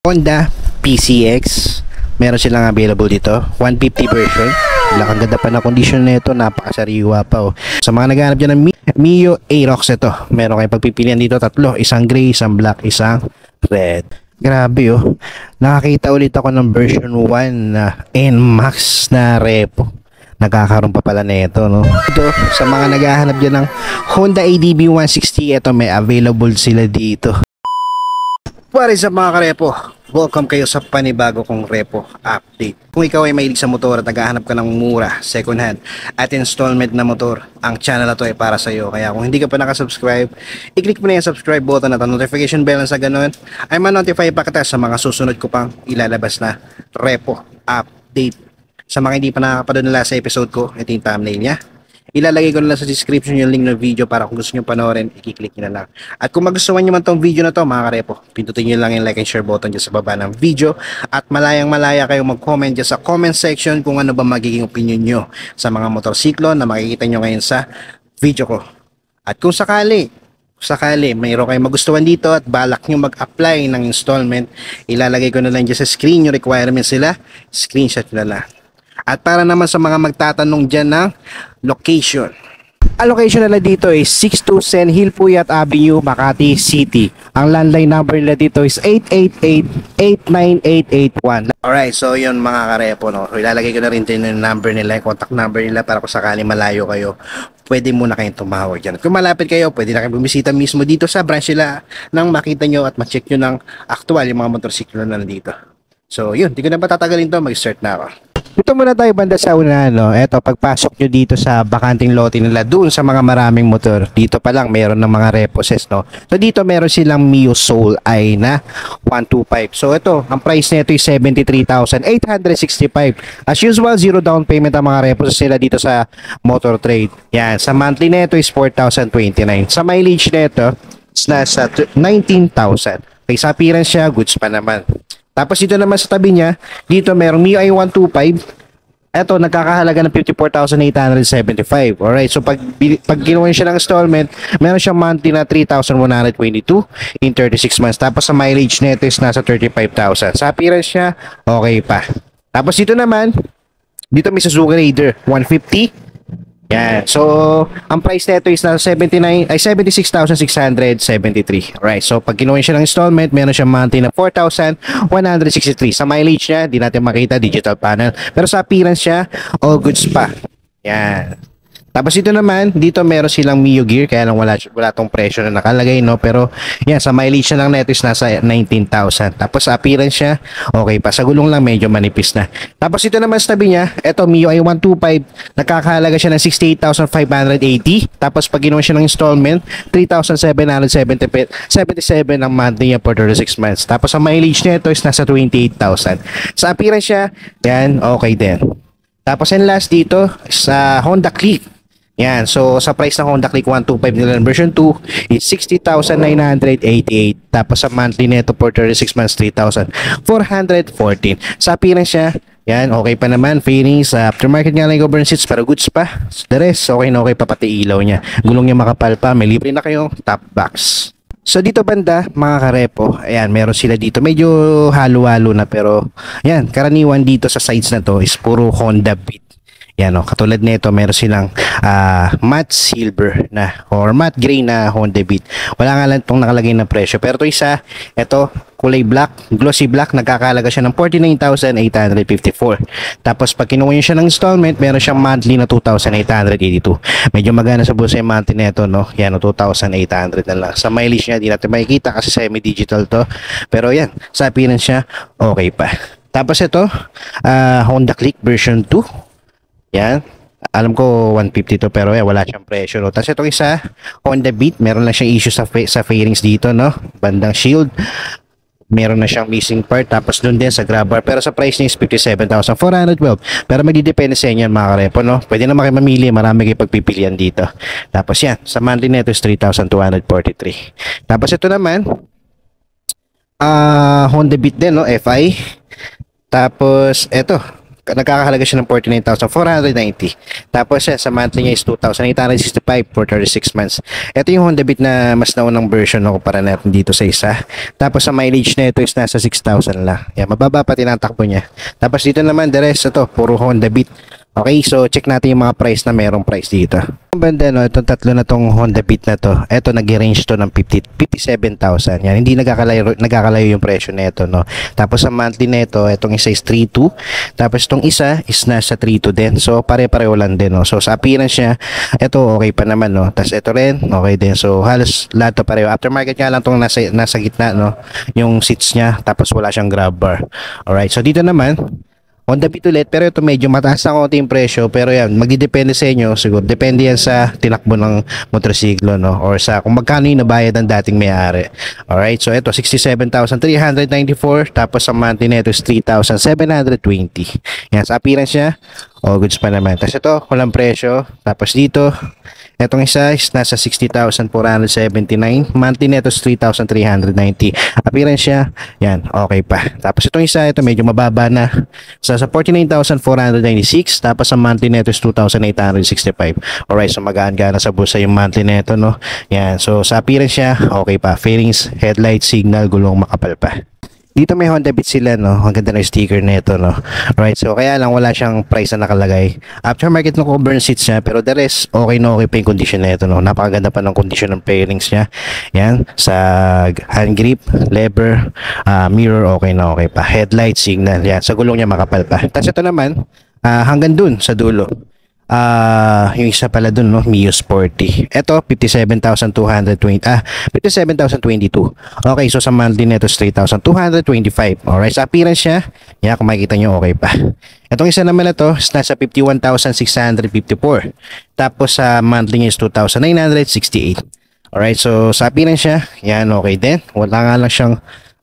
Honda PCX. Meron silang available dito, 150 version. Ang ganda pa na condition nito, napakasariwa pa oh. Sa mga naghahanap dyan ng Mio Aerox, ito meron kayong pagpipilian dito, tatlo, isang gray, isang black, isang red. Grabe oh, nakakita ulit ako ng version 1 na NMAX na repo. Nagkakaroon pa pala nito, no? Ito, sa mga naghahanap dyan ng Honda ADB 160, ito may available sila dito. What is up mga karepo? Welcome kayo sa panibago kong repo update. Kung ikaw ay mahilig sa motor at naghahanap ka ng mura, second hand at installment na motor, ang channel na to ay para sa iyo. Kaya kung hindi ka pa nakasubscribe, i-click mo na yung subscribe button at ang notification bell na sa ganun ay ma-notify pa kita sa mga susunod ko pang ilalabas na repo update. Sa mga hindi pa nakakapadunala sa episode ko, ito yung thumbnail niya. Ilalagay ko na lang sa description yung link ng video para kung gusto nyo panoorin, i-click nyo na lang. At kung magustuhan nyo man tong video na to mga karepo, pindutin nyo lang yung like and share button dyan sa baba ng video. At malayang malaya kayo mag-comment dyan sa comment section kung ano ba magiging opinion nyo sa mga motorsiklo na makikita nyo ngayon sa video ko. At kung sakali mayroon kayong magustuhan dito at balak nyo mag-apply ng installment, ilalagay ko na lang dyan sa screen yung requirements sila, screenshot nyo na lang. At para naman sa mga magtatanong dyan ng location. Ang location nila dito is 62 Sen Hill Puyat Avenue, Makati City. Ang landline number nila dito is 888-89881. Alright, so yun mga karepo, no? So, ilalagay ko na rin din yung number nila, yung contact number nila para kung sakali malayo kayo, pwede muna kayong tumawag dyan. Kung malapit kayo, pwede na kayong bumisita mismo dito sa branch nila nang makita nyo at ma-check nyo ng actual yung mga motorsiklo na nandito. So yun, di ko na patatagalin to, mag-start na ako. Dito muna tayo banda sa una, no? Eto, pagpasok nyo dito sa bakanting lote nila, doon sa mga maraming motor, dito pa lang meron ng mga reposes, no? So dito meron silang Mio Soul I na 125. So ito, ang price nito is 73,865. As usual, zero down payment ang mga reposes nila dito sa Motor Trade. Yan, sa monthly nito is 4,029. Sa mileage nito is nasa 19,000. Okay, sa appearance siya, goods pa naman. Tapos dito naman sa tabi niya, dito merong Mio i125. Ito, nagkakahalaga ng 54,875. Alright, so pag ginawa siya ng installment, meron siyang monthly na 3,122 in 36 months. Tapos sa mileage nito is nasa 35,000. Sa appearance niya, okay pa. Tapos dito naman, dito may Suzuki Raider 150. Yan. So, ang price nito is na 76,673. Alright. So, pag kinuha siya ng installment, meron siyang monthly na 4,163. Sa mileage niya, di natin makita, digital panel. Pero sa appearance siya, all goods pa. Yan. Tapos dito naman, dito meron silang Mio Gear, kaya lang wala tong presyo na nakalagay, no? Pero, yan, sa mileage na lang neto is nasa 19,000. Tapos sa appearance siya, okay pa. Sa gulong lang, medyo manipis na. Tapos dito naman sa tabi niya, eto, Mio i125, nakakahalaga siya ng 68,580. Tapos pag ginawa siya ng installment, 3,777 ang monthly niya for 36 months. Tapos sa mileage nito is nasa 28,000. Sa appearance siya, yan, okay din. Tapos and last dito, sa Honda Click. Yan, so sa price ng Honda Click 125 nila version 2 is 60,988. Tapos sa monthly nito for 36 months 3,414. Sa appearance siya, yan, okay pa naman. Fairings, aftermarket nga lang yung government seats pero goods pa. The rest, okay na okay pa pati ilaw niya. Gulong niya makapal pa, may libre na kayong top box. So dito banda mga karepo, ayan, meron sila dito. Medyo halo-halo na pero ayan, karaniwan dito sa sides na to is puro Honda Beat. Yan o, katulad nito meron silang matte silver na or matte gray na Honda Beat. Wala nga lang itong nakalagay na presyo. Pero ito isa, ito kulay black, glossy black, nagkakalaga siya ng 49,854. Tapos pag kinuha niyo siya ng installment, meron siyang monthly na 2,882. Medyo magana sa bulsa yung monthly nito, no? Yan, 2,800 na lang. Sa mileage niya, di natin makikita kasi semi-digital to. Pero yan, sa appearance niya, okay pa. Tapos ito, Honda Click version 2. Yan, alam ko 150 to pero wala siyang presyo, no? Tapos itong isa, Honda Beat, meron lang siyang issue sa fairings dito, no? Bandang shield, meron na siyang missing part. Tapos doon din sa grab bar, pero sa price niya is 57,412. Pero magdidepende sa inyo mga karepo, no? Pwede naman kayo mamili, marami kayo pagpipilian dito. Tapos yan, sa monthly nito is 3,243. Tapos ito naman, Honda Beat din, no? FI. Tapos eto, nagkakahalaga siya ng 49,490. Tapos sa monthly niya is 2,865 for 36 months. Ito yung Honda Beat na mas naunang version no, kumpara natin dito sa isa. Tapos sa mileage na ito is nasa 6,000 lang. Yan, mababa pa tinatakbo niya. Tapos dito naman the rest ito, puro Honda Beat. Okay, so check natin yung mga price na merong price dito. Ang banda no, itong tatlo na tong Honda Beat na to, ito nag-range to ng 57,000. Yan, hindi nagkakalayo yung presyo nito no. Tapos sa monthly nito, itong isa is 3,200. Tapos itong isa is nasa 3,200 din. So pare-pareho lang din no. So sa appearance niya, ito okay pa naman no. Tapos ito rin, okay din. So halos lahat to pareho. Aftermarket nga lang tong nasa gitna no, yung seats niya. Tapos wala siyang grab bar. Alright, so dito naman Honda Beat ulit, pero ito medyo mataas na konti yung presyo, pero yan, magdidepende sa inyo, siguro, depende yan sa tinakbo ng motorsiklo, no, or sa kung magkano yung nabayad ng dating may-ari. Alright, so ito, 67,394, tapos sa monthly na ito is 3,720. Yan, sa appearance niya, goods pa naman. Tapos ito, walang presyo, tapos dito, etong isa is nasa 60,479. Monthly nito is 3,390. Appearance siya, yan, okay pa. Tapos itong isa, ito medyo mababa na. Sa 49,496. Tapos sa monthly nito is 2,865. Alright, so magaan-gana sa bulsa yung monthly nito, no? Yan, so sa appearance siya, okay pa. Fairings, headlight, signal, gulong makapal pa. Dito may Honda Beat sila, no? Ang ganda ng sticker nito, no? Right, so kaya lang wala siyang price na nakalagay. Aftermarket no cover seats niya, pero the rest okay na okay pa yung condition nito, no? Napakaganda pa ng condition ng fairings niya. Yan, sa hand grip, lever, mirror okay na okay pa. Headlight, signal, yan. Sa gulong niya makapal pa. Tapos ito naman, hanggang dun sa dulo. Yung isa pala dun, no, Mio Sporty. Ito 57,220, 57,022. Okay, so sa monthly nito is 3,225. Alright, sa appearance niya, yan, kung makikita nyo, okay pa. Itong isa naman na to is nasa 51,654. Tapos sa monthly niya is 2,968. Alright, so sa appearance niya, yan, okay din. Wala nga lang siyang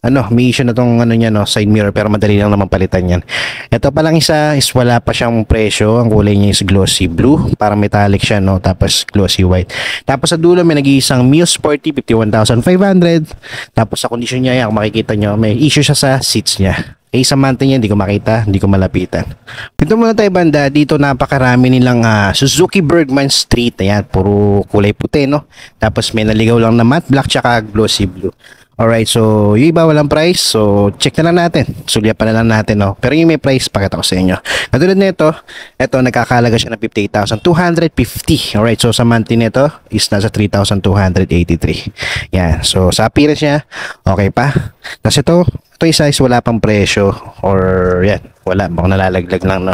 may issue na tong niya, no, side mirror, pero madali lang naman palitan yan. Ito pa lang isa is wala pa siyang presyo. Ang kulay niya is glossy blue, parang metallic siya, no, tapos glossy white. Tapos sa dulo may nag-iisang Mio Sporty 51,500. Tapos sa condition niya, yan, kung makikita nyo, may issue siya sa seats niya. Sa monthly niya, hindi ko makita, hindi ko malapitan. Dito muna tayo banda, dito napakarami nilang Suzuki Bergman Street. Ayan, puro kulay puti, no. Tapos may naligaw lang na matte black tsaka glossy blue. Alright, so yung iba walang price, so check na lang natin, sulya pa na lang natin, no? Pero yung may price, pakita ko sa inyo. Katulad nito, ito nagkakalaga siya ng 58,250. Alright, so sa monthly nito is nasa 3,283. Yan, so sa appearance niya, okay pa. Tapos ito isa is wala pang presyo, or yan, wala, baka nalalaglag lang, no?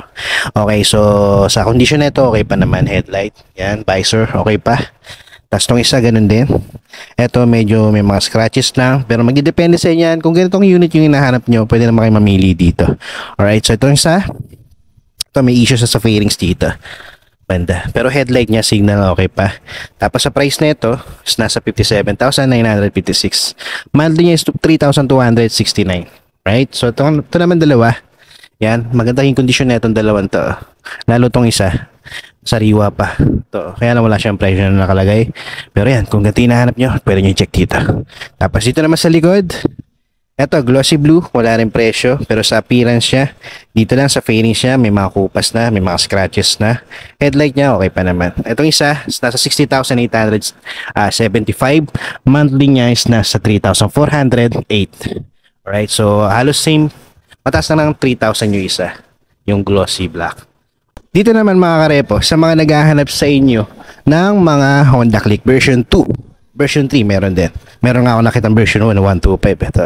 Okay, so sa condition nito, okay pa naman. Headlight, yan, visor, okay pa. Tapos itong isa, ganun din. Ito, medyo may mga scratches lang. Pero magdidepende sa inyo yan. Kung ganitong unit yung hinahanap nyo, pwede naman kayo mamili dito. Alright, so itong isa. Ito, may issue sa fairings dito. Banda. Pero headlight niya, signal, okay pa. Tapos sa price na ito, is nasa 57,956. Monthly niya is 3,269. Right? So ito naman dalawa. Yan, maganda yung condition na itong dalawang to. Lalo itong isa. Sariwa pa to, kaya na wala siyang presyo na nakalagay. Pero yan, kung ganito hinahanap nyo, pwede nyo i-check dito. Tapos dito naman sa likod, eto glossy blue, wala rin presyo, pero sa appearance niya, dito lang sa fairings niya, may mga kupas na, may mga scratches na. Headlight niya, okay pa naman. Etong isa, nasa 60,875. Monthly niya is nasa 3,408. Alright, so halos same, mataas na ng 3,000 yung isa, yung glossy black. Dito naman mga karepo, sa mga naghahanap sa inyo ng mga Honda Click version 2, version 3 meron din. Meron nga ako nakitang version 1 na 125 ito.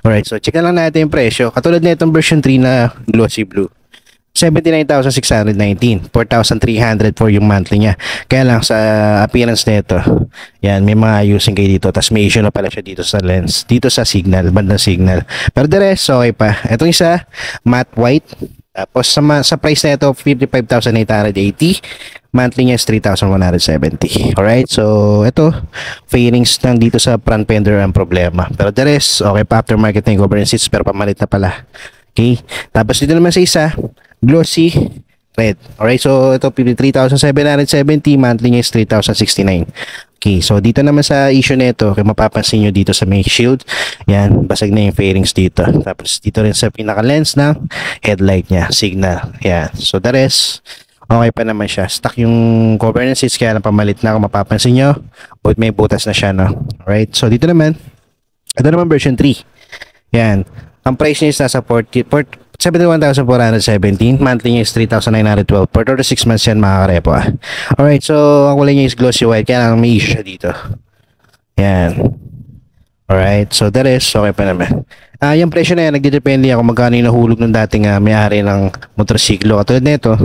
Alright, so check na lang natin yung presyo. Katulad na itong version 3 na glossy blue, 79,619, 4,300 for yung monthly niya. Kaya lang sa appearance nito, yan, may mga using kayo dito. Tapos may issue na pala siya dito sa lens, dito sa signal, bandang signal. Pero the rest, okay pa. Itong isa, matte white. Tapos sa price na ito, 55,880. Monthly niya is 3,170. Alright, so ito, fairings lang dito sa front fender ang problema. Pero the rest, okay pa, aftermarket na yung cover and seats, pero pamalit na pala. Okay, tapos dito naman sa isa, glossy, red. Alright, so ito 3,770, monthly niya is 3,069. Okay, so dito naman sa issue nito, kung mapapansin nyo dito sa may shield, yan, basag na yung fairings dito. Tapos dito rin sa pinaka-lens ng headlight niya, signal. Yan, so the rest, okay pa naman siya. Stock yung cover ng seats, kaya lang pamalit na kung mapapansin nyo, but may butas na siya, no? Alright, so dito naman, ito naman version 3. Yan, ang price niya is nasa 71,417, monthly niya is 3,912. Per 6 months yan mga karepo. Alright, so ang kulay niya is glossy white, kaya lang may issue siya dito. Yan. Alright, so the rest, okay pa naman. Yung presyo na yan, nagdidepende ako magkano yung nahulog ng dating may-ari ng motorsiklo. Katulad nito,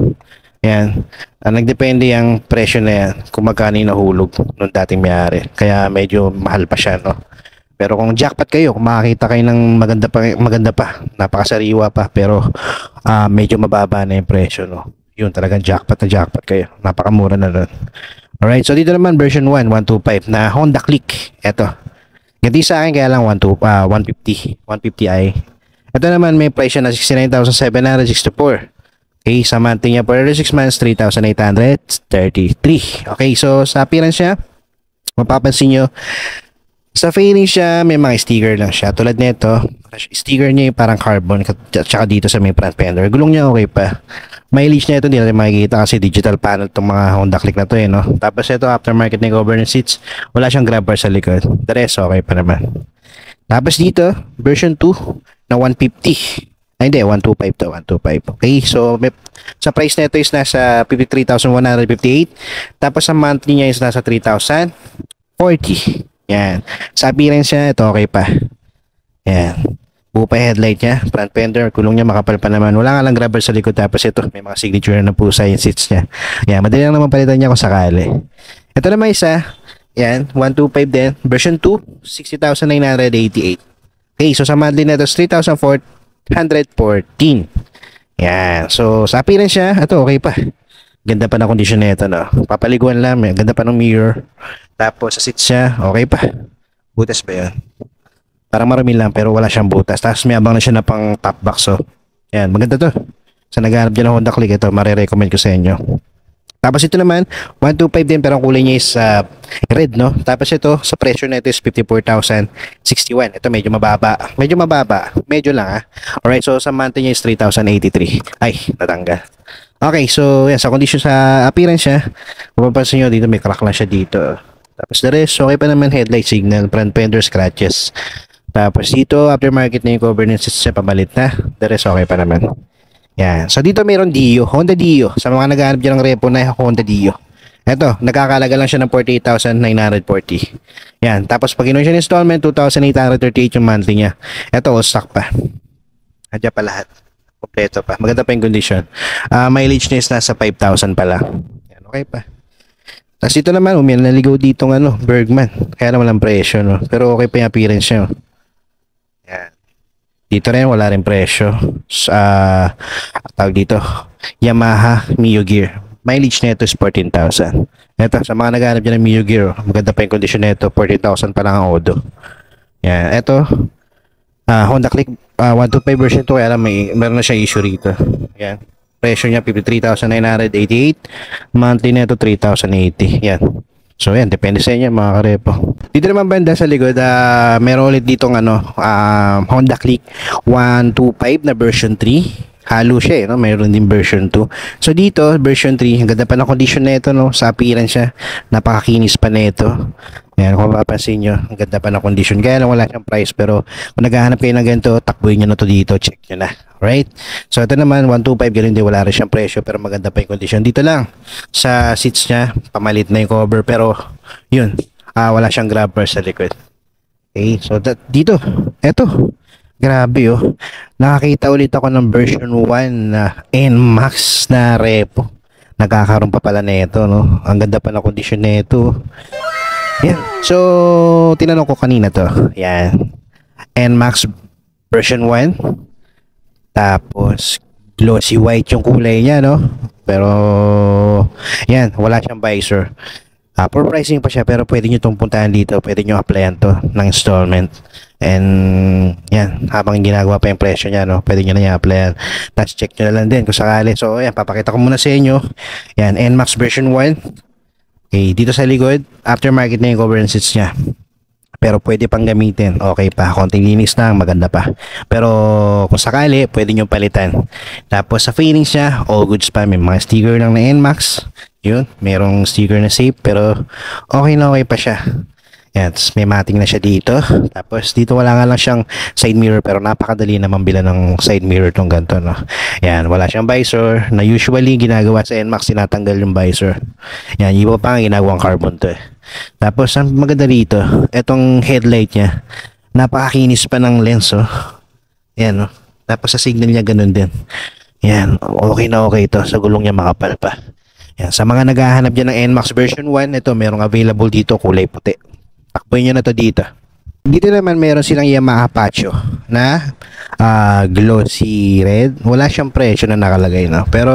yan. Nagdepende yung presyo na yan kung magkano yung nahulog ng dating may-ari. Kaya medyo mahal pa siya, no? Pero kung jackpot kayo, kung makakita kayo ng maganda pa, napakasariwa pa, pero medyo mababa na yung presyo, no? Yun talagang jackpot na jackpot kayo. Napakamura na nun. Alright, so dito naman version 1, 125 na Honda Click. Ito. Ganti sa akin kaya lang 150i. Ito naman may price siya na 69,764. Okay, sa monthly niya per 6 months, 3,833. Okay, so sa appearance niya, mapapansin nyo, sa fairing siya, may mga sticker lang siya. Tulad nito, sticker niya yung parang carbon, tsaka dito sa may front fender. Gulong niya okay pa. Mileage niya ito, hindi natin makikita kasi digital panel itong mga Honda Click na to eh, no? Tapos ito, aftermarket na cover ng seats. Wala siyang grab bar sa likod. The rest, okay pa naman. Tapos dito, version 2 na 150. Ay, hindi, 125 to, 125. Okay, so sa price na ito is nasa 53,158. Tapos sa monthly niya is nasa 3,040. Yan. Sa appearance niya, ito okay pa. Yan. Buo pa headlight niya. Front fender, kulong niya makapal pa naman. Wala nga lang grabber sa likod. Tapos ito, may mga signature na pusa yung seats niya. Yan. Madali lang naman palitan niya kung sakali. Ito naman isa. Yan. 125 din. Version 2, 60,988. Okay. So sa monthly na ito, 3,414. Yan. So sa appearance niya, ito okay pa. Ganda pa na condition na ito, no? Papaliguan lang. Ganda pa ng mirror. Tapos sa seats siya, okay pa. Butas ba yun? Parang marami lang pero wala siyang butas. Tapos may abang na siya na pang top box. So, yan. Maganda to. Sa naghahanap dyan ng Honda Click, ito, marirecommend ko sa inyo. Tapos ito naman, 125 din pero ang kulay niya is red, no? Tapos ito, sa presyo na ito is 54,061. Ito medyo mababa. Medyo mababa. Medyo lang, ha? Alright, so sa monthly niya is 3,083. Ay, natanggal. Okay, so yan, sa condition sa appearance siya, mapapansin nyo dito may crack lang siya dito. Tapos the rest, okay pa naman, headlight signal, front fender scratches. Tapos dito, aftermarket na yung cover ng seats siya, pamalit na. The rest, okay pa naman. Yan. So dito mayroon Dio, Honda Dio. Sa mga naghahanap dyan ng repo na Honda Dio. Ito, nagkakalaga lang siya ng 48,940. Yan. Tapos pag inuwi siya ng installment, 2,838 yung monthly niya. Ito, all stock pa. Adya pa lahat. Kompleto pa. Maganda pa yung condition. Mileage niya is nasa 5,000 pa lang. Yan, okay pa. Tapos ito naman, naligaw dito ng Bergman. Kaya naman lang presyo, no? Pero okay pa yung appearance niya. Yan. Dito rin, wala rin presyo. Tawag dito, Yamaha Mio Gear. Mileage nito is 14,000. Ito, sa mga naghahanap dyan ng Mio Gear, maganda pa yung condition nito, 14,000 pa lang ang odo. Yan. Ito, Honda Click 125 version 2, kaya lang meron na siya issue rito. Yan. Presyo niya 53,988. Monthly nito 3,080. Yan. So yan, depende sa inyo mga karepo. Dito naman banda sa likod, meron ulit ditong Honda Click 125 na version 3. Halo siya, no? Mayroon din version 2. So dito, version 3, ang ganda pa ng condition nito, no? Sa appearance siya, napakakinis pa nito. Yan, kung mapapansin nyo, ang ganda pa ng condition. Kaya lang wala siyang price, pero kung naghahanap kayo ng ganito, takbuhin nyo na to dito, check nyo na. Alright? So ito naman, 125, ganun din, wala rin siyang presyo, pero maganda pa yung condition. Dito lang, sa seats niya, pamalit na yung cover, pero yun, wala siyang grab bar sa likod. Okay, so dito, eto. Grabe oh. Nakakita ulit ako ng version 1 na NMAX na repo. Nagkakaroon pa pala nito, no? Ang ganda pa ng condition nito. Yan. So, tinanong ko kanina to. Yan. NMAX version 1. Tapos, glossy white yung kulay niya, no? Pero, yan. Wala siyang visor. For pricing pa siya, pero pwede nyo itong puntahan dito, pwede nyo applyan to ng installment. And yan, habang ginagawa pa yung presyo niya, no, pwede nyo na yung applyan. Tapos check nyo na lang din kung sakali. So yan, papakita ko muna sa inyo. Yan, NMAX version 1. Okay, dito sa likod, aftermarket na yung cover and seats niya. Pero pwede pang gamitin. Okay pa, konting linis lang, maganda pa. Pero kung sakali, pwede nyo palitan. Tapos sa fairings niya, all goods pa. May mga sticker lang na NMAX. Yun, merong sticker na safe, pero okay na okay pa siya. Yan, may mating na siya dito. Tapos dito wala nga lang siyang side mirror, pero napakadali naman bila ng side mirror tong ganito, no. Yan, wala siyang visor na usually ginagawa sa NMAX, tinatanggal yung visor. Yan, iba pa nga ginagawang carbon to eh. Tapos ang maganda dito, etong headlight niya, napakakinis pa ng lens, oh. Yan, no. Tapos sa signal niya ganun din. Yan, okay na okay ito. Sa gulong niya makapal pa. Yan, sa mga naghahanap dyan ng NMAX version 1, ito merong available dito, kulay puti. Takboy nyo na to dito. Dito naman meron silang Yamaha Pacho na glossy red. Wala siyang presyo na nakalagay, no? Pero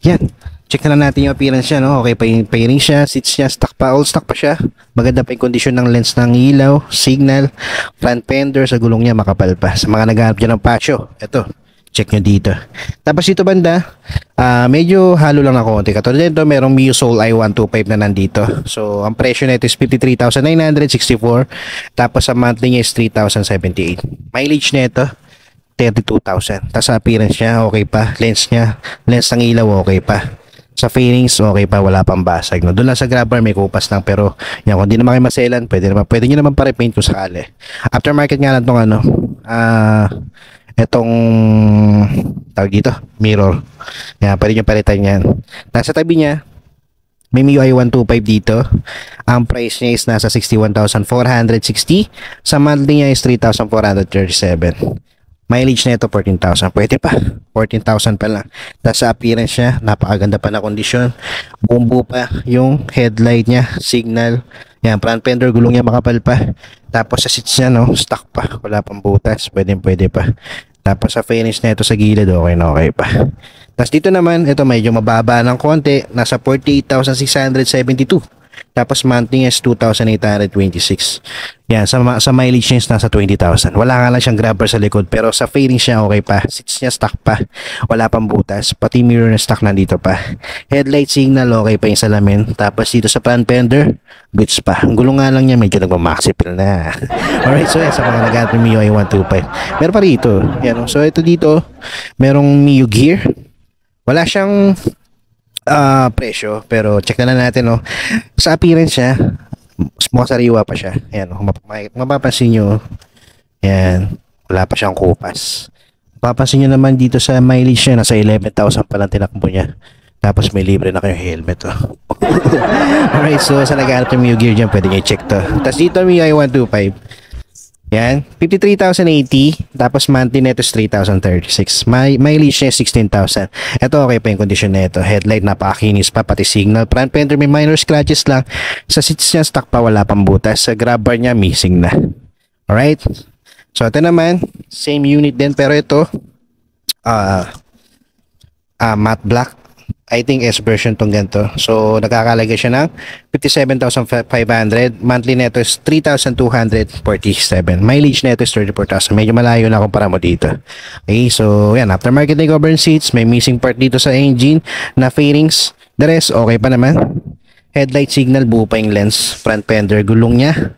yan, check na lang natin yung appearance niya, no? Okay pa yung pairing siya, seats niya, stock pa, all stock pa siya. Maganda pa yung kondisyon ng lens ng ilaw, signal, front fender, sa gulong niya makapal pa. Sa mga naghahanap dyan ng Pacho, ito, check nyo dito. Tapos dito banda, medyo halo lang na konti. Katulad nito, merong Mio Soul i125 na nandito. So, ang presyo nito is 53,964. Tapos, sa monthly niya is 3,078. Mileage nito, 32,000. Tapos, sa appearance niya, okay pa. Lens niya, lens ng ilaw, okay pa. Sa fairings, okay pa, wala pang basag. No? Doon lang sa grab bar, may kupas lang. Pero, yan, kung di naman kayo maselan, pwede nyo naman pa-repaint kung sakali. Aftermarket nga lang itong etong tawag dito, mirror. Yan, pwede nyo palitan yan. Nasa tabi niya, may MIUI 125 dito. Ang price niya is nasa 61,460. Sa monthly niya is 3,437. Mileage na ito, 14,000. Pwede pa. 14,000 pa lang. Tapos sa appearance niya, napakaganda pa na kondisyon. Bumbu pa yung headlight niya, signal. Yan, front fender, gulong niya makapal pa. Tapos sa seats niya, no, stock pa. Wala pang butas. Pwede pa. Tapos sa fairings na ito sa gilid, okay na okay pa. Tapos dito naman, ito medyo mababa ng konti. Nasa 48,672. Tapos monthly is 2,826. Yan, sa mileage niya is nasa 20,000. Wala nga lang siyang grabber sa likod, pero sa fairings niya okay pa. Seats niya stock pa. Wala pang butas. Pati mirror na stock nandito pa. Headlight signal, okay pa yung salamin. Tapos dito sa front fender, goods pa. Ang gulong nga lang niya, medyo nagmamaxipil na. Alright, so yan, sa mga nag-aat ng MIUI 125. Meron pa rito. Yan, so ito dito, merong Mio Gear. Wala siyang presyo, pero check na lang natin, no. Sa appearance niya, mukhang sariwa pa siya. Ayan, mapapansin nyo, yan, wala pa siyang kupas. Mapapansin nyo naman dito sa mileage niya, nasa 11,000 pa lang tinakbo niya. Tapos may libre na kayong helmet, oh. Alright, so sa nag-aarap ng Mio Gear dyan, pwede nyo i-check to. Tapos dito, MIUI 125. Yan, 53,080. Tapos monthly neto is 3,036. Mileage niya 16,000. Ito okay pa yung kondisyon na ito. Headlight napakakinis pa, pati signal. Front fender may minor scratches lang. Sa seats niya stock pa, wala pang butas. Sa grab bar niya missing na. Alright. So ito naman, same unit din, pero ito matte black. I think S version tong ganito. So, nakakalagay siya ng 57,500. Monthly neto is 3,247. Mileage neto is 34,000. Medyo malayo na kumpara mo dito. Okay, so, yan. Aftermarket na cover seats. May missing part dito sa engine na fairings. The rest, okay pa naman. Headlight signal, buo pa yung lens. Front fender, gulong niya.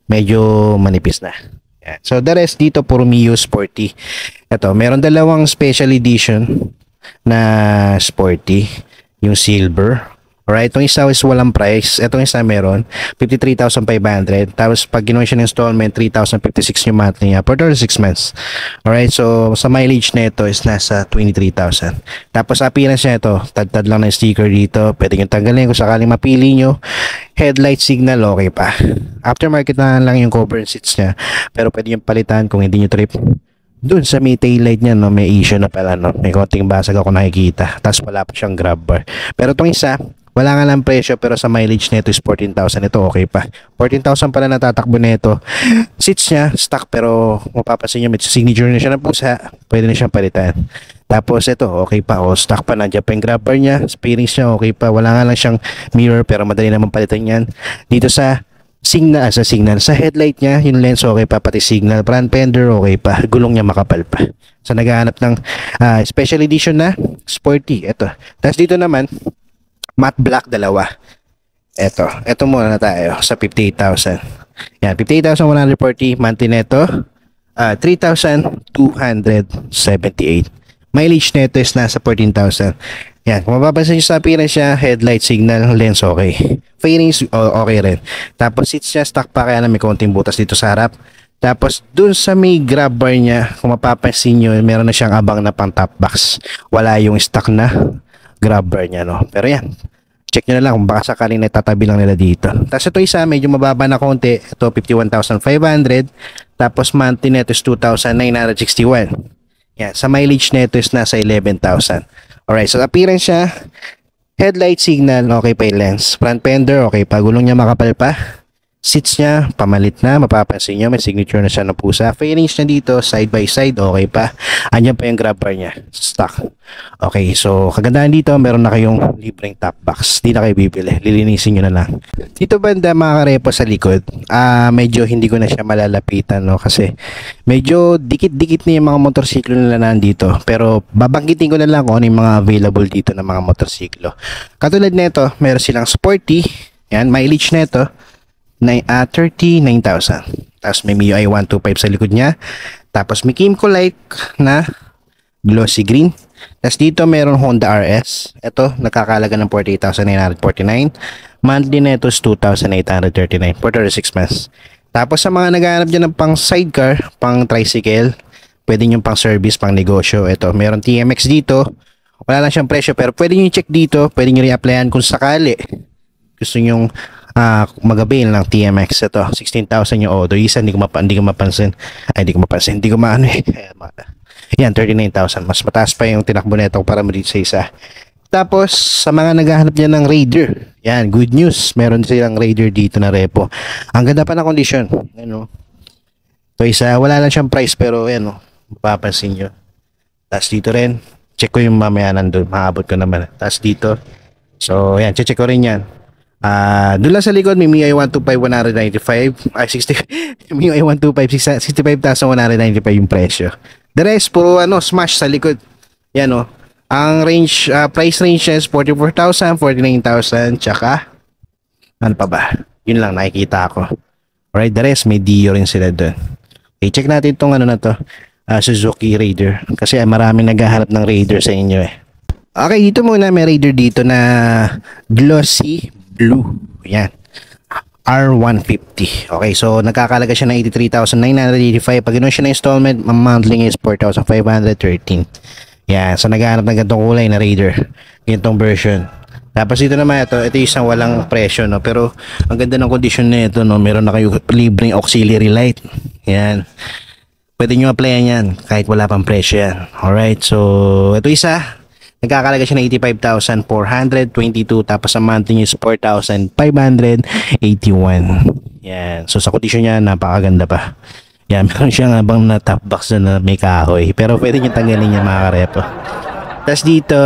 Medyo manipis na. Yan. So, the rest dito, puro Mio Sporty. Ito, meron dalawang special edition na sporty, yung silver. Alright, itong isa is walang price. Itong isa meron 53,500. Tapos pag ginawa siya ng installment, 3,056 yung monthly niya for 36 months. Alright, so sa mileage na ito is nasa 23,000. Tapos appearance niya ito, tad-tad lang ng sticker dito. Pwede nyo tanggalin kung sakaling mapili nyo. Headlight signal, okay pa. Aftermarket na lang yung cover and seats niya. Pero pwede nyo palitan kung hindi nyo trip. Doon sa may taillight niya, no, may issue na pala, no. May konting basag ako nakikita. Tapos wala pa siyang grab bar. Pero itong isa, wala nga lang presyo, pero sa mileage nito is 14,000. Ito okay pa. 14,000 pala natatakbo nito. Seats niya, stock, pero mapapansin niyo may signature na siya ng pusa. Pwede na siyang palitan. Tapos ito, okay pa. O, stock pa. Nandiyan pa yung grab bar niya. Fairings niya, okay pa. Wala nga lang siyang mirror pero madali naman palitan yan. Dito sa signal, sa headlight niya, yung lens okay pa, pati signal, front fender okay pa, gulong niya makapal pa. So naghahanap ng special edition na sporty, ito. Tapos dito naman, matte black dalawa. Ito muna na tayo sa 58,000. Yan, 58,140, monthly neto, 3,278. Mileage neto is nasa 14,000. Yan, kung mapapansin nyo sa appearance siya, headlight, signal, lens okay. Fairings okay rin. Tapos seats niya, stock pa kaya na may konting butas dito sa harap. Tapos dun sa may grab bar niya, kung mapapansin nyo, meron na siyang abang na pang top box. Wala yung stock na grab bar niya, no? Pero yan, check nyo na lang kung baka sakaling natatabi lang nila dito. Tapos ito isa, medyo mababa na konti. Ito, 51,500. Tapos monthly neto is 2,961. Yan, sa mileage neto is nasa 11,000. Alright, so appearance siya, headlight, signal, okay pa yung lens. Front fender, okay pa. Gulong niya makapal pa. Seats niya, pamalit na. Mapapansin niyo, may signature na siya ng pusa. Fairings niya dito, side by side, okay pa. Andiyan pa yung grab bar niya, stock. Okay, so kagandahan dito, meron na kayong libreng top box. Di na kayo bibili, lilinisin nyo na lang. Dito banda mga karepo sa likod, medyo hindi ko na siya malalapitan, no? Kasi medyo dikit-dikit na yung mga motorsiklo nila nandito. Pero babanggitin ko na lang kung ano yung mga available dito ng mga motorsiklo. Katulad nito, meron silang sporty. Yan, mileage nito 39,000. Tapos may MIUI 125 sa likod niya. Tapos may Kimco like na glossy green. Tapos dito meron Honda RS. Ito nakakalaga ng 48,949. Monthly neto is 2,839 for 36 months. Tapos sa mga naghahanap dyan ng pang sidecar, pang tricycle, pwede nyo pang service, pang negosyo. Ito, meron TMX dito. Wala lang siyang presyo pero pwede nyo i-check dito. Pwede nyo i-applyan kung sakali gusto nyo mag-avail ng TMX. Ito 16,000 yung auto. Isa hindi ko mapansin. Yan, 39,000. Mas mataas pa yung tinakbo nito para mo dito sa isa. Tapos sa mga naghahanap niya ng Raider, yan, good news, meron silang Raider dito na repo. Ang ganda pa ng condition, ano. So isa, wala lang siyang price pero yan, mapapansin nyo. Tapos dito rin, check ko yung mamaya nandun, maabot ko naman. Tapos dito, so yan, check ko rin yan. Doon lang sa likod may MIUI 125 195 MIUI 125 65,195 yung presyo. The rest puro smash sa likod. Yan ang range, price range is 44,000, 49,000, tsaka ano pa ba? Yun lang nakikita ako. Alright, the rest may Dio rin sila doon. Okay, check natin itong na to, Suzuki Raider, kasi maraming naghahanap ng Raider sa inyo Okay, dito muna may Raider dito na glossy blue. Yan. R150. Okay, so nagkakalaga siya ng 83,985. Pag ganoon siya na installment, monthly is 4,513. Yan. So naghahanap ng ganitong kulay na Raider. Ganitong version. Tapos dito naman ito isang walang presyo, no? Pero ang ganda ng condition na ito, no? Meron na kayo libreng auxiliary light. Yan. Pwede nyo applyan yan kahit wala pang presyo yan. Alright, so ito isa. Nagkakalaga siya ng 85,422 tapos sa monthly is 4,581. Yan. So sa condition niya napakaganda pa. Yan, meron siyang abang na top box na may kahoy. Pero pwede niyo tanggalin yan mga karepo. Tapos dito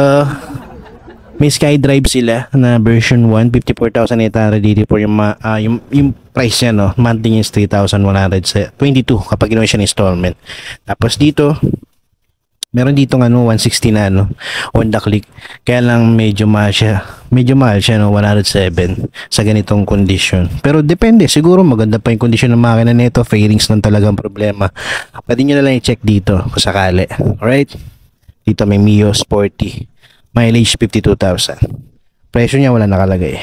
may SkyDrive sila na version 1, 54,884 yung price niya, no. Monthly is 3,122 kapag ginawa siya ng installment. Tapos dito meron dito 160 na Honda Click. Kaya lang medyo mahal siya. Medyo mahal siya 107 sa ganitong condition. Pero depende, siguro maganda pa yung condition ng makina nito. Fairings lang talagang problema. Pwede nyo na lang i-check dito kung sakali. Alright? Dito may Mio Sporty. Mileage 52,000. Presyo niya wala nakalagay.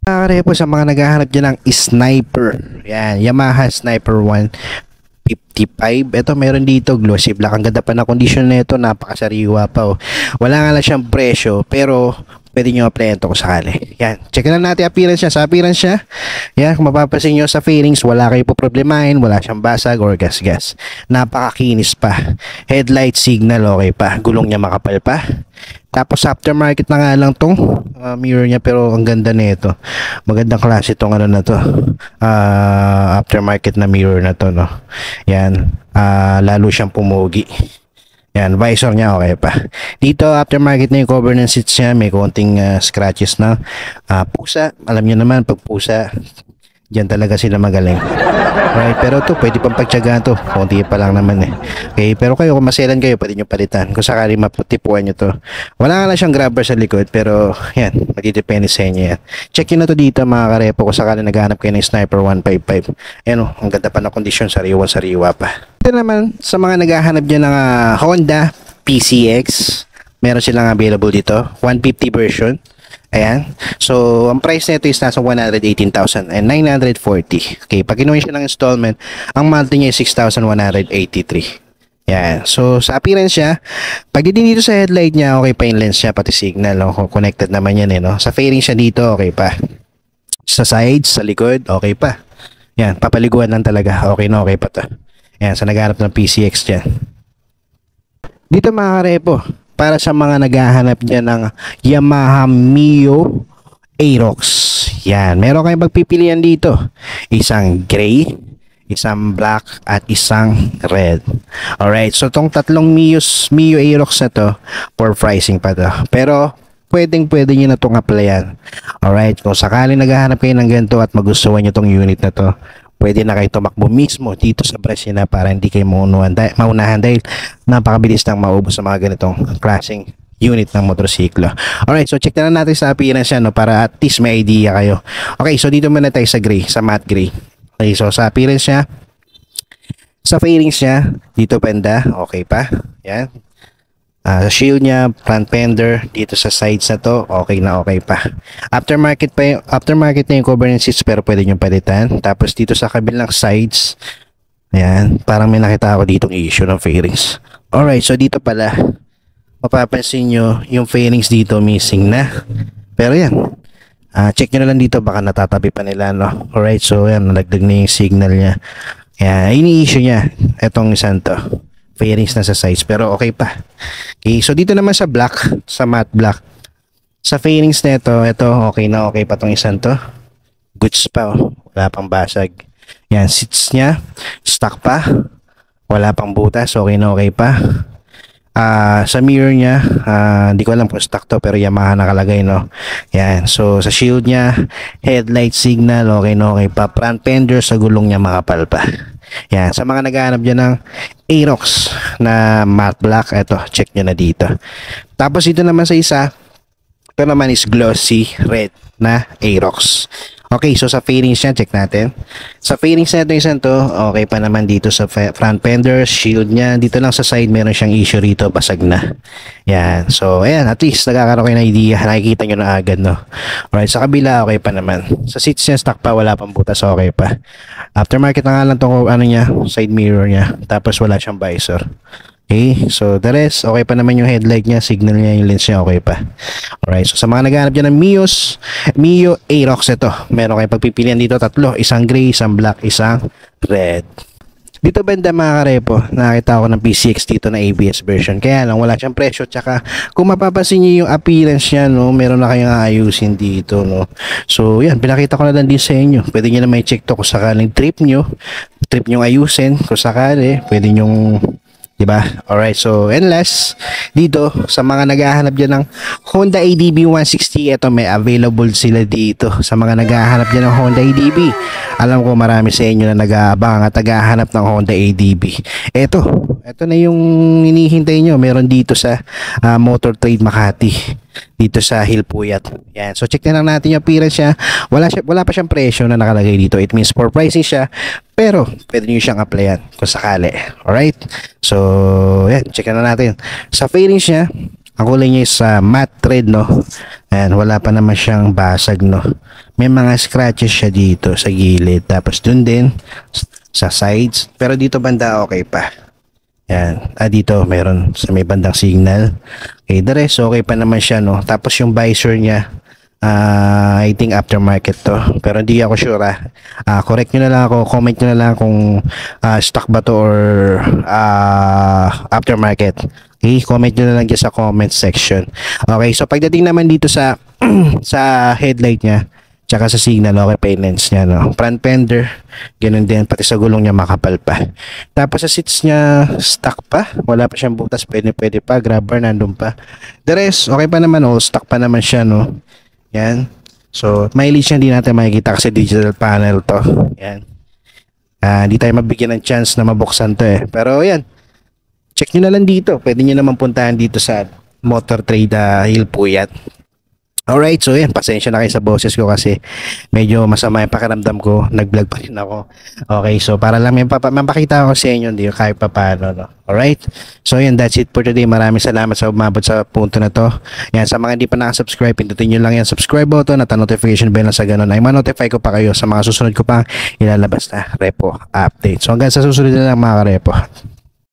Nakarepo sa mga naghahanap dyan ng Sniper. Yan, Yamaha Sniper 155. Ito meron dito glossy black. Ang ganda pa na condition nito, napakasariwa pa Wala nga lang siyang presyo pero pwede nyo applyan ito kung sakali. Yan, check na natin appearance niya. Sa appearance niya, yan, kung mapapansin nyo sa fairings, wala kayo po problemahin, wala siyang basag or gas-gas. Napakakinis pa. Headlight, signal, okay pa. Gulong niya makapal pa. Tapos aftermarket na nga lang tong mirror niya pero ang ganda nito. Magandang klase tong na to. Aftermarket na mirror na to, no. Yan, lalo siyang pumugi. Yan, visor niya okay pa. Dito, aftermarket na yung cover ng seats niya. May konting scratches na. Pusa, alam niyo naman, pag pusa, diyan talaga sila magaling. Right, pero to pwede pang pagtiyagaan to. Konti pa lang naman eh. Okay, pero kayo kung maselan kayo, pwede nyo palitan. Kung sakali maputipuan nyo to. Wala nga lang siyang grabber sa likod, pero yan, magdidepende sa inyo yan. Check nyo na to dito mga karepo kung sakali naghahanap kayo ng Sniper 155. Ayan o, ang ganda pa ng kondisyon, sariwa pa. Ito naman, sa mga naghahanap dyan ng Honda PCX, meron silang available dito, 150 version. Ayan. So, ang price nito is nasa 118,940. Okay, pag kinuha siya ng installment, ang monthly niya is 6,183. Ayan. So, sa appearance niya, pag dito sa headlight niya, okay pa yung lens niya, pati signal. No? Connected naman yan eh. No? Sa fairing siya dito, okay pa. Sa sides, sa likod, okay pa. Ayan, papaliguan lang talaga. Okay na, okay pa to. Ayan, sa naghanap ng PCX dyan. Dito mga karepo, para sa mga naghahanap dyan ng Yamaha Mio Aerox. Yan, meron kayong pagpipilian dito. Isang gray, isang black, at isang red. Alright, so tong tatlong Mio Aerox na to, for pricing pa to. Pero, pwede nyo na itong applyan. Alright, kung sakaling naghahanap kayo ng ganito at magustuhan nyo tong unit na to, pwede na kayo tumakbo mismo dito sa presyo na para hindi kayo maunahan dahil napakabilis nang maubos sa mga ganitong klaseng unit ng motorsiklo. Alright, so check na natin sa appearance yan, no, para at least may idea kayo. Okay, so dito muna tayo sa gray, sa matte gray. Okay, so sa appearance niya, sa fairings niya, dito banda, okay pa. Yan. Sa shield niya, front fender, dito sa sides na to, okay na okay pa. Aftermarket na yung cover ng seats pero pwede nyo palitan. Tapos dito sa kabilang sides, ayan, parang may nakita ako ditong issue ng fairings. Alright, so dito pala, mapapansin nyo yung fairings dito missing na. Pero yan, check nyo na lang dito, baka natatabi pa nila, no? Alright, so yan, nalagdag na yung signal niya. Ayan, ini-issue niya, etong isang to. Fairings na sa sides pero okay pa. Okay, so dito naman sa black, sa matte black, sa fairings na ito okay na okay pa tong isang to. Goods pa, oh. Wala pang basag. Yan, seats niya stock pa, wala pang butas, okay na okay pa. Sa mirror niya, hindi ko alam kung stock to pero Yamaha nakalagay, no. Yan, so sa shield niya, headlight signal, okay na okay pa. Front fender, sa gulong niya makapal pa. Yan, sa mga naghahanap dyan ng Aerox na matte black, eto, check nyo na dito. Tapos dito naman sa isa, ito naman is glossy red na Aerox. Okay, so sa fairings niya, check natin. Sa fairings na ito isang to, okay pa naman dito sa front fender, shield niya. Dito lang sa side, meron siyang issue rito, basag na. Yan, so ayan, at least nagkakaroon kayo ng idea, nakikita nyo na agad, no. Alright, sa kabila, okay pa naman. Sa seats niya, stock pa, wala pang butas, okay pa. Aftermarket na nga lang itong ano niya, side mirror niya, tapos wala siyang visor. Okay, so the rest, okay pa naman yung headlight niya, signal niya, yung lens niya, okay pa. Alright, so sa mga naghahanap dyan ng Mio Aerox, ito, meron kayong pagpipilian dito, tatlo, isang gray, isang black, isang red. Dito banda mga karepo, nakakita ako ng PCX dito na ABS version, kaya lang wala siyang presyo, tsaka kung mapapansin niyo yung appearance niya, no, meron na kayong ayusin dito, no. So yan, pinakita ko na lang din sa inyo, pwede nyo na may check to kung sakaling trip nyo ayusin, kung sakali, pwede nyong, diba? Alright, so and last, dito sa mga naghahanap dyan ng Honda ADB 160, ito may available sila dito. Sa mga naghahanap dyan ng Honda ADB, alam ko marami sa inyo na nag-aabang at naghahanap ng Honda ADB. Ito na yung hinihintay nyo, meron dito sa Motor Trade Makati, dito sa Hilpuyat. Yan, so check na lang natin yung appearance niya. Wala pa siyang presyo na nakalagay dito. It means for pricing siya, pero pwede nyo siyang applyan kung sakali. Alright, so yan, check na natin. Sa fairings niya, ang kulay niya is matte red, no. Ayan, wala pa naman siyang basag, no. May mga scratches siya dito sa gilid, tapos dun din sa sides, pero dito banda okay pa. Yan, dito meron sa may bandang signal. Okay, the rest okay pa naman siya, no. Tapos yung visor niya, I think aftermarket to, pero hindi ako sure. Correct nyo na lang ako, comment nyo na lang kung stock ba to or aftermarket. Okay, comment nyo na lang dyan sa comment section. Okay, so pagdating naman dito sa sa headlight niya, Tsaka sa signal, okay pa yung lens niya, no? Front fender, ganun din, pati sa gulong niya makapal pa. Tapos sa seats niya, stock pa. Wala pa siyang butas, pwede pa. Grab bar, nandun pa. The rest, okay pa naman, oh. Stock pa naman siya, no? Yan. So, mileage niya hindi natin makikita kasi digital panel to. Yan. Hindi tayo mabigyan ng chance na mabuksan to, eh. Pero, yan. Check nyo na lang dito. Pwede nyo naman puntahan dito sa Motor Trade Hill Puyat. Alright, so yan, pasensya na kayo sa boses ko kasi medyo masama yung pakiramdam ko, nag-vlog pa rin ako. Okay, so para lang mapakita ko sa inyo, hindi kahit pa paano, no? Alright, so yan, that's it for today. Maraming salamat sa umabot sa punto na to. Yan, sa mga hindi pa nakasubscribe, pindutin nyo lang yan subscribe button at notification bell na sa ganun ay ma-notify ko pa kayo sa mga susunod ko pang ilalabas na repo update. So hanggang sa susunod na lang mga karepo.